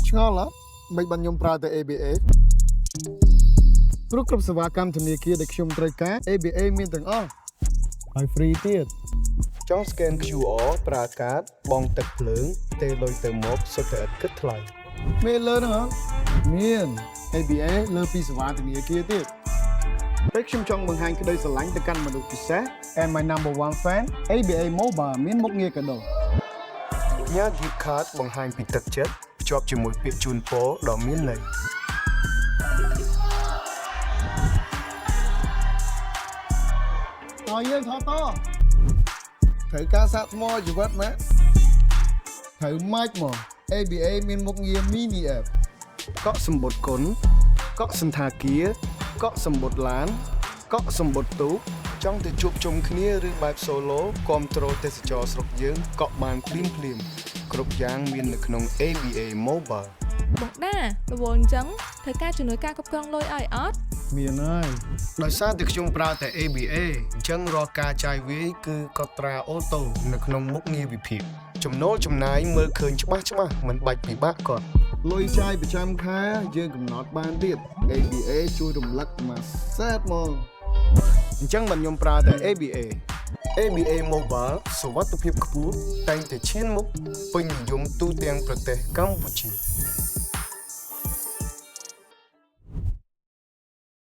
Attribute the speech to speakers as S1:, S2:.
S1: ឆ្ងល់ហ៎មិនបានខ្ញុំប្រើតែ ABA ព្រោះគ្រប់សេវាកម្មធនាគារដែលខ្ញុំត្រូវការ ABA មានទាំងអស់ហើយ free ទៀតចង់ scan QR ប្រើកាតបង់ទឹកភ្លើងទេលុយទៅមកសុទ្ធតែឥតគិតថ្លៃមានលើហ្នឹងហ៎មាន ABA លើពីសេវាធនាគារទៀតពេលខ្ញុំចង់បង្ហាញក្តីស្រឡាញ់ទៅកាន់មនុស្សពិសេស and my number one fan ABA Mobile មានមុខងារកាដូញ៉ា gift card បង្ហាញពីទឹកចិត្តភ្ជាប់ជាមួយពាក្យជូនពរដ៏មានន័យឲ្យយើងថតតត្រូវការសាកថ្មជីវិតណាត្រូវម៉ាច់មក ABA មានមុខងារ mini app កក់សម្បត្តិគុណកក់សន្តាគារកក់សម្បត្តិឡានកក់សម្បត្តិទូកចង់ទៅជួបជុំគ្នាឬបែប solo គាំទ្រទេសចរស្រុកយើងកក់បានភ្លាមគ្រប់យ៉ាងមាននៅក្នុង ABA Mobile
S2: បងដារវល់អញ្ចឹងត្រូវការជំនួយការគ្រប់គ្រងលុយឲ្យអត់
S1: មានហើយដោយសារតែខ្ញុំប្រើតែ ABA អញ្ចឹងរាល់ការចាយវាយគឺកត់ត្រាអូតូនៅក្នុងមុខងារវិភាគចំណូលចំណាយមើលឃើញច្បាស់មិនបាច់ពិបាកគាត់លុយចាយប្រចាំខែយើងកំណត់បានទៀត ABA ជួយរំលឹកមួយសែតមកអញ្ចឹងបានខ្ញុំប្រើតែ ABA Mobile សុវត្ថិភាពខ្ពស់តែងតែឈានមុខពេញនិយមទូទាំងប្រទេសកម្ពុជា